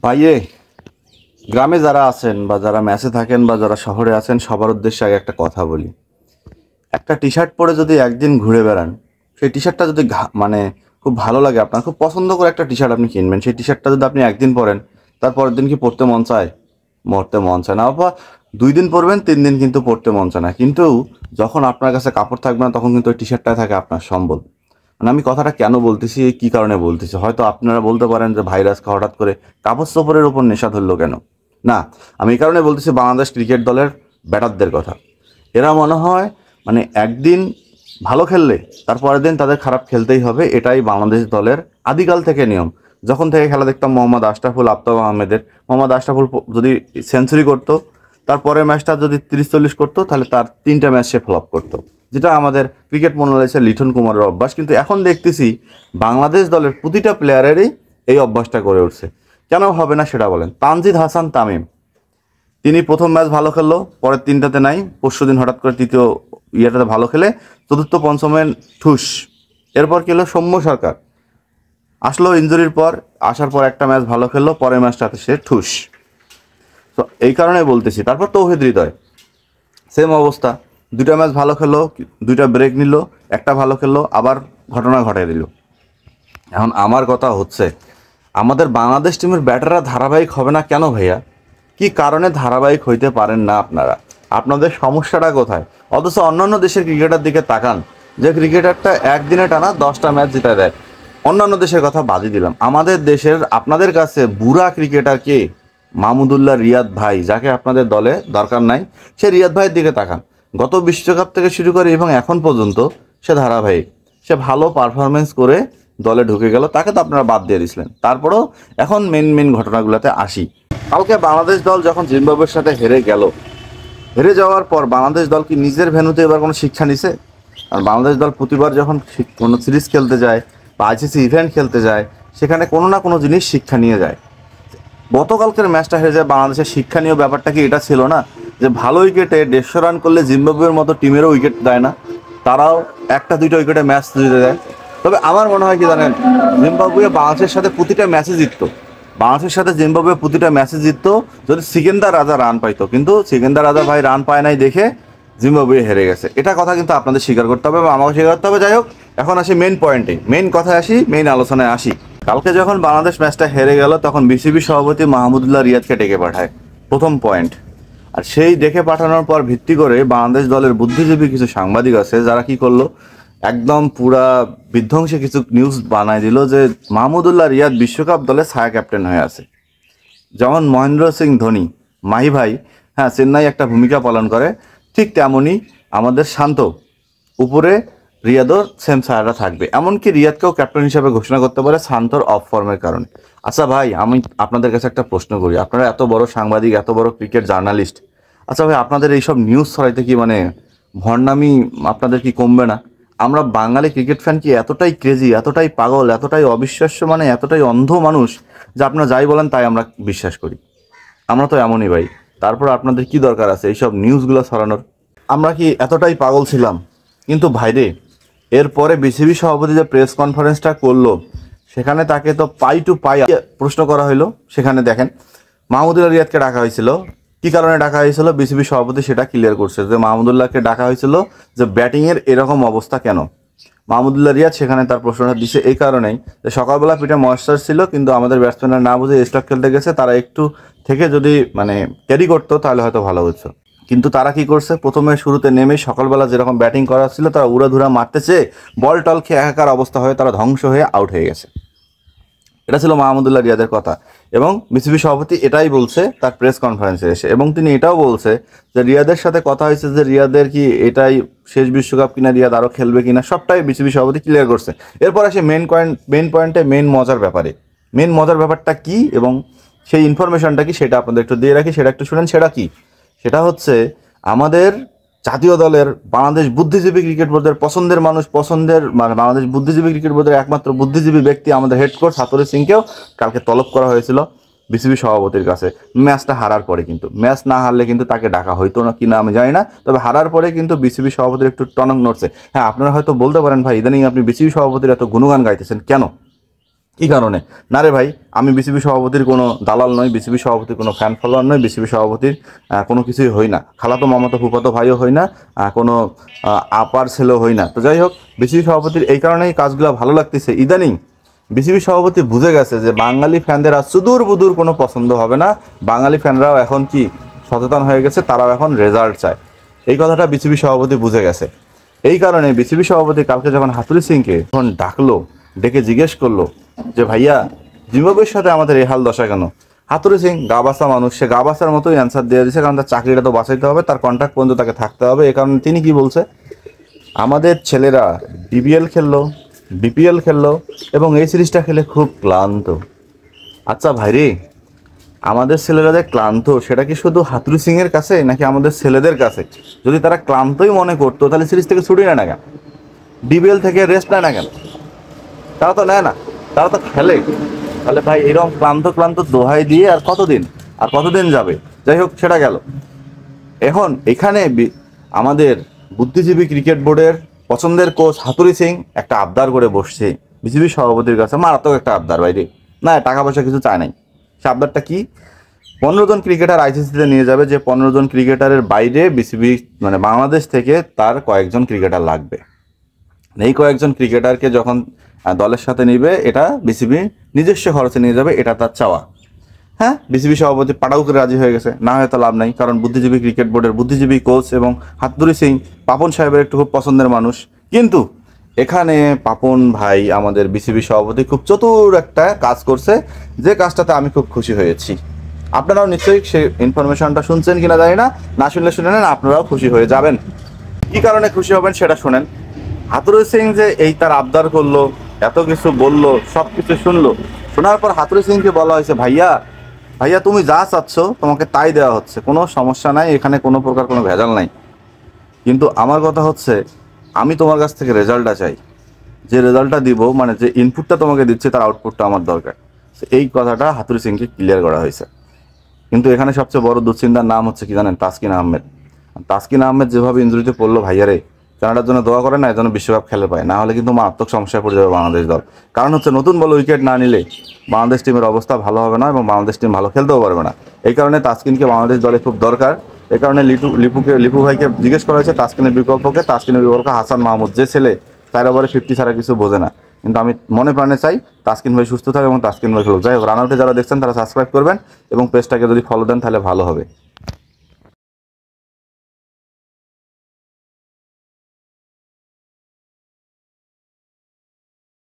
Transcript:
ভাইয়ে, গ্রামে যারা আছেন বা যারা ম্যাচে থাকেন বা যারা শহরে আছেন সবার উদ্দেশ্যে আগে একটা কথা বলি। একটা টি শার্ট পরে যদি একদিন ঘুরে বেড়ান, সেই টি শার্টটা যদি মানে খুব ভালো লাগে, আপনার খুব পছন্দ করে একটা টি শার্ট আপনি কিনবেন, সেই টি শার্টটা যদি আপনি একদিন পরেন, তারপরের দিন কি পরতে মন চায়? মরতে মন চায় না। বা 2 দিন পরবেন, 3 দিন কিন্তু পরতে মন চায় না। কিন্তু যখন আপনার কাছে কাপড় থাকবে না, তখন কিন্তু ওই টি শার্টটাই থাকে আপনার সম্বল। মানে আমি কথাটা কেন বলতেছি, কি কারণে বলতেছি, হয়তো আপনারা বলতে পারেন যে ভাইরাসকে হঠাৎ করে কাপড় চোপড়ের উপর নেশা ধরলো কেন। না, আমি এই কারণে বলতেছি বাংলাদেশ ক্রিকেট দলের ব্যাটারদের কথা। এরা মনে হয় মানে একদিন ভালো খেললে তারপরের দিন তাদের খারাপ খেলতেই হবে, এটাই বাংলাদেশ দলের আদিকাল থেকে নিয়ম। যখন থেকে খেলা দেখতাম মোহাম্মদ আশরাফুল, আফতাব আহমেদের, মোহাম্মদ আশরাফুল যদি সেঞ্চুরি করতো, তারপরের ম্যাচটা যদি 30-40 করতো, তাহলে তার 3টা ম্যাচ সে ফ্লপ করতো, যেটা আমাদের ক্রিকেট মনোলয়েছে লিটন কুমারের অভ্যাস। কিন্তু এখন দেখতেছি বাংলাদেশ দলের প্রতিটা প্লেয়ারেরই এই অভ্যাসটা গড়ে উঠছে। কেন হবে না সেটা বলেন। তানজিদ হাসান তামিম, তিনি প্রথম ম্যাচ ভালো খেললো, পরের 3টাতে নাই, পরশুদিন হঠাৎ করে তৃতীয় ইয়েটাতে ভালো খেলে চতুর্থ পঞ্চমে ঠুস। এরপর কি হলো, সৌম্য সরকার আসলো ইঞ্জুরির পর, আসার পর একটা ম্যাচ ভালো খেললো, পরের ম্যাচটাতে সে ঠুস। তো এই কারণে বলতেছি। তারপর তৌহিদ হৃদয় সেম অবস্থা, 2টা ম্যাচ ভালো খেললো, 2টা ব্রেক নিল, একটা ভালো খেললো, আবার ঘটনা ঘটাই দিল। এখন আমার কথা হচ্ছে, আমাদের বাংলাদেশ টিমের ব্যাটাররা ধারাবাহিক হবে না কেন ভাইয়া? কি কারণে ধারাবাহিক হইতে পারেন না আপনারা? আপনাদের সমস্যাটা কোথায়? অথচ অন্যান্য দেশের ক্রিকেটার দিকে তাকান, যে ক্রিকেটারটা একদিনে টানা 10টা ম্যাচ জিতে দেয়। অন্যান্য দেশের কথা বাদই দিলাম, আমাদের দেশের আপনাদের কাছে বুড়া ক্রিকেটার কে? মাহমুদুল্লাহ রিয়াদ ভাই, যাকে আপনাদের দলে দরকার নাই, সে রিয়াদ ভাইয়ের দিকে তাকান। গত বিশ্বকাপ থেকে শুরু করে এবং এখন পর্যন্ত সে ধারাবাহিক, সে ভালো পারফরমেন্স করে দলে ঢুকে গেল, তাকে তো আপনারা বাদ দিয়ে দিয়েছিলেন। তারপরেও এখন মেন ঘটনাগুলোতে আসি। কালকে বাংলাদেশ দল যখন জিম্বাবুয়ের সাথে হেরে গেল, হেরে যাওয়ার পর বাংলাদেশ দল কি নিজের ভেন্যুতে এবার কোনো শিক্ষা নিছে? আর বাংলাদেশ দল প্রতিবার যখন কোনো সিরিজ খেলতে যায় বা আইসিসি ইভেন্ট খেলতে যায়, সেখানে কোনো না কোনো জিনিস শিক্ষা নিয়ে যায়। গতকালকের ম্যাচটা হেরে যায় বাংলাদেশের শিক্ষণীয় ব্যাপারটা কি এটা ছিল না, যে ভালো উইকেটে 150 রান করলে জিম্বাবুয়ের মতো টিমেরও উইকেট দেয় না, তারাও 1টা 2টা উইকেটে ম্যাচ জিতে দেয়। তবে আমার মনে হয় কি জানেন, জিম্বাবুয়ে বাংলাদেশের সাথে প্রতিটা ম্যাচে জিততো, বাংলাদেশের সাথে জিম্বাবুয়ে প্রতিটা ম্যাচে জিততো যদি সিকেন্দার রাজা রান পাইতো। কিন্তু সিকেন্দার রাজা ভাই রান পায় নাই দেখে জিম্বাবুয়ে হেরে গেছে। এটা কথা কিন্তু আপনাদের স্বীকার করতে হবে বা আমাকে স্বীকার করতে হবে। যাই হোক, এখন আসি মেন পয়েন্টে, মেন কথায় আসি, মেন আলোচনায় আসি। কালকে যখন বাংলাদেশ ম্যাচটা হেরে গেল, তখন বিসিবি সভাপতি মাহমুদুল্লাহ রিয়াদকে ডেকে পাঠায়, প্রথম পয়েন্ট। আর সেই ডেকে পাঠানোর পর ভিত্তি করে বাংলাদেশ দলের বুদ্ধিজীবী কিছু সাংবাদিক আছে, যারা কি করলো, একদম পুরা বিধ্বংসী কিছু নিউজ বানায় দিল যে মাহমুদুল্লাহ রিয়াদ বিশ্বকাপ দলে ছায়া ক্যাপ্টেন হয়ে আছে। যেমন মহেন্দ্র সিং ধোনি, মাহি ভাই, হ্যাঁ, চেন্নাই একটা ভূমিকা পালন করে, ঠিক তেমনই আমাদের শান্ত উপরে রিয়াদও সেম ছায়াটা থাকবে। এমনকি রিয়াদকেও ক্যাপ্টেন হিসাবে ঘোষণা করতে পারে শান্তর অফ ফর্মের কারণে। আচ্ছা ভাই, আমি আপনাদের কাছে একটা প্রশ্ন করি, আপনারা এত বড় সাংবাদিক, এত বড় ক্রিকেট জার্নালিস্ট, আচ্ছা ভাই, আপনাদের এইসব নিউজ ছড়াইতে কি মানে ভণ্ডামি আপনাদের কি কমবে না? আমরা বাঙালি ক্রিকেট ফ্যান কি এতটাই ক্রেজি, এতটাই পাগল, এতটাই অবিশ্বাস্য, মানে এতটাই অন্ধ মানুষ যে আপনারা যাই বলেন তাই আমরা বিশ্বাস করি? আমরা তো এমনই ভাই। তারপর আপনাদের কি দরকার আছে এইসব নিউজগুলো ছড়ানোর? আমরা কি এতটাই পাগল ছিলাম? কিন্তু ভাইরে, এরপরে বিসিবি সভাপতি যে প্রেস কনফারেন্সটা করলো, সেখানে তাকে তো পাই টু পাই প্রশ্ন করা হলো। সেখানে দেখেন, মাহমুদুল্লাহ রিয়াদকে ডাকা হয়েছিল, কি কারণে ডাকা হয়েছিল বিসিবি সভাপতি সেটা ক্লিয়ার করছে, যে মাহমুদুল্লাহকে ডাকা হয়েছিল যে ব্যাটিংয়ের এরকম অবস্থা কেন। মাহমুদুল্লাহ রিয়াদ সেখানে তার প্রশ্নটা দিছে এই কারণেই যে সকালবেলা পিঠে ময়েশ্চার ছিল, কিন্তু আমাদের ব্যাটসম্যানরা না বুঝে স্টক খেলতে গেছে, তারা একটু থেকে যদি মানে ক্যারি করতো তাহলে হয়তো ভালো হতো। কিন্তু তারা কি করছে, প্রথমে শুরুতে নেমে সকালবেলা যেরকম ব্যাটিং করা ছিল, তারা উড়াধুরা মারতেছে, বল টল খেয়ে একাকার অবস্থা হয়ে তারা ধ্বংস হয়ে আউট হয়ে গেছে। এটা ছিল মাহমুদুল্লাহ রিয়াদের কথা। এবং বিসিবি সভাপতি এটাই বলছে তার প্রেস কনফারেন্সে এসে, এবং তিনি এটাও বলছে যে রিয়াদের সাথে কথা হয়েছে যে রিয়াদের কি এটাই শেষ বিশ্বকাপ কিনা, রিয়াদ আরও খেলবে কিনা, সবটাই বিসিবি সভাপতি ক্লিয়ার করছে। এরপর আসে মেন পয়েন্টে, মেন মজার ব্যাপারে। মেন মজার ব্যাপারটা কি এবং সেই ইনফরমেশনটা কি সেটা আপনাদের একটু দিয়ে রাখি, সেটা একটু শুনেন। সেটা কি? সেটা হচ্ছে আমাদের জাতীয় দলের বাংলাদেশ বুদ্ধিজীবী ক্রিকেট বোর্ডের পছন্দের মানুষ, পছন্দের মানে বাংলাদেশ বুদ্ধিজীবী ক্রিকেট বোর্ডের একমাত্র বুদ্ধিজীবী ব্যক্তি আমাদের হেড কোচ হাতুড়ি সিংকেও কালকে তলব করা হয়েছিল বিসিবি সভাপতির কাছে, ম্যাচটা হারার পরে। কিন্তু ম্যাচ না হারলে কিন্তু তাকে ডাকা হইতো না কিনা আমি জানি না, তবে হারার পরে কিন্তু বিসিবি সভাপতির একটু টনক নড়ছে। হ্যাঁ, আপনারা হয়তো বলতে পারেন ভাই ইদানিং আপনি বিসিবি সভাপতির এত গুণগান গাইতেছেন কেন? কি কারণে? না রে ভাই, আমি বিসিবি সভাপতির কোনো দালাল নই, বিসিবি সভাপতির কোনো ফ্যান ফলোয়ার নই, বিসিবি সভাপতির কোনো কিছুই হই না, খালাতো মামাতো ফুফাতো ভাইও হই না, কোনো আপার ছেলেও হই না। তো যাই হোক, বিসিবি সভাপতির এই কারণেই কাজগুলো ভালো লাগতেছে। ইদানিং বিসিবি সভাপতি বুঝে গেছে যে বাঙালি ফ্যানদের আর সুদূর বুদূর কোনো পছন্দ হবে না, বাঙালি ফ্যানরাও এখন কি সচেতন হয়ে গেছে, তারাও এখন রেজাল্ট চায়। এই কথাটা বিসিবি সভাপতি বুঝে গেছে। এই কারণে বিসিবি সভাপতি কালকে যখন হাতুড়ি সিংকে যখন ডাকলো, ডেকে জিজ্ঞেস করলো যে ভাইয়া, জিম্বাবুয়ের সাথে আমাদের এই হাল দশা কেন? হাতুড়ি সিং গা বাঁচা মানুষ, সে গা বাঁচার মতোই অ্যান্সার দিয়ে দিয়েছে, কারণ তার চাকরিটা তো বাঁচাইতে হবে, তার কন্ট্রাক্ট পর্যন্ত তাকে থাকতে হবে। এই কারণে তিনি কি বলছে, আমাদের ছেলেরা ডিবিএল খেললো, বিপিএল খেললো এবং এই সিরিজটা খেলে খুব ক্লান্ত। আচ্ছা ভাইরে, আমাদের ছেলেরা যে ক্লান্ত সেটা কি শুধু হাতুড়ি সিং এর কাছে নাকি আমাদের ছেলেদের কাছে? যদি তারা ক্লান্তই মনে করতো তাহলে সিরিজ থেকে ছুটি নেয় না কেন? ডিবিএল থেকে রেস্ট নেয় না কেন? তারা তো নেয় না, তারা তো খেলে। তাহলে ভাই এরকম ক্লান্ত ক্লান্ত দোহাই দিয়ে আর কতদিন যাবে? যাই হোক, সেটা গেল। এখন এখানে আমাদের বুদ্ধিজীবী ক্রিকেট বোর্ডের পছন্দের কোচ হাতুড়ি সিং একটা আবদার করে বসছে বিসিবি সভাপতির কাছে, মারাত্মক একটা আবদার বাইরে, না টাকা পয়সা কিছু চায় নাই। সে আবদারটা কি? 15 জন ক্রিকেটার আইসিসিতে নিয়ে যাবে, যে 15 জন ক্রিকেটারের বাইরে বিসিবি মানে বাংলাদেশ থেকে তার কয়েকজন ক্রিকেটার লাগবে। এই কয়েকজন ক্রিকেটারকে যখন দলের সাথে নিবে, এটা বিসিবি নিজস্ব খরচে নিয়ে যাবে, এটা তার চাওয়া। হ্যাঁ, বিসিবি সভাপতি পাটাও করে রাজি হয়ে গেছে, না হয়তো লাভ নাই, কারণ বুদ্ধিজীবী ক্রিকেট বোর্ডের বুদ্ধিজীবী কোচ এবং হাতুড়ি সিং পাপন সাহেবের একটু খুব পছন্দের মানুষ। কিন্তু এখানে পাপন ভাই আমাদের বিসিবি সভাপতি খুব চতুর একটা কাজ করছে, যে কাজটাতে আমি খুব খুশি হয়েছি। আপনারাও নিশ্চয়ই সেই ইনফরমেশনটা শুনছেন কিনা জানি না, না শুনলে শুনে নেন, আপনারাও খুশি হয়ে যাবেন। কি কারণে খুশি হবেন সেটা শোনেন। হাতুড়ি সিং যে এই তার আবদার করলো, এত কিছু বললো, সব কিছু শুনলো, শোনার পর হাতুড়ি সিংকে বলা হয়েছে, ভাইয়া ভাইয়া তুমি যা চাচ্ছ তোমাকে তাই দেওয়া হচ্ছে, কোনো সমস্যা নাই, এখানে কোনো প্রকার কোনো ভেজাল নাই। কিন্তু আমার কথা হচ্ছে, আমি তোমার কাছ থেকে রেজাল্টটা চাই, যে রেজাল্টটা দিব মানে যে ইনপুটটা তোমাকে দিচ্ছে তার আউটপুটটা আমার দরকার। এই কথাটা হাতুড়ি সিংকে ক্লিয়ার করা হয়েছে। কিন্তু এখানে সবচেয়ে বড় দুশ্চিন্তার নাম হচ্ছে কি জানেন? তাসকিন আহমেদ। তাসকিন আহমেদ যেভাবে ইনজুরিতে পড়লো ভাইয়ারে, কানাডার জন্য দোয়া করে না, এর জন্য বিশ্বকাপ খেলে পায়, না হলে কিন্তু মারাত্মক সমস্যায় পড়ে যাবে বাংলাদেশ দল। কারণ হচ্ছে নতুন বল উইকেট না নিলে বাংলাদেশ টিমের অবস্থা ভালো হবে না এবং বাংলাদেশ টিম ভালো খেলতেও পারবে না। এই কারণে তাসকিনকে বাংলাদেশ দলে খুব দরকার। এই কারণে লিপু ভাইকে জিজ্ঞেস করা হয়েছে তাসকিনের বিকল্পকে। তাসকিনের বিকল্প হাসান মাহমুদ, যে ছেলে 4 ওভারে 50 ছাড়া কিছু বোঝে না। কিন্তু আমি মনে প্রাণে চাই তাসকিন ভাই সুস্থ থাকে এবং তাসকিন ভাই খেলুক। যাই হোক, রান আউটে যারা দেখছেন তারা সাবস্ক্রাইব করবেন এবং পেজটাকে যদি ফলো দেন তাহলে ভালো হবে।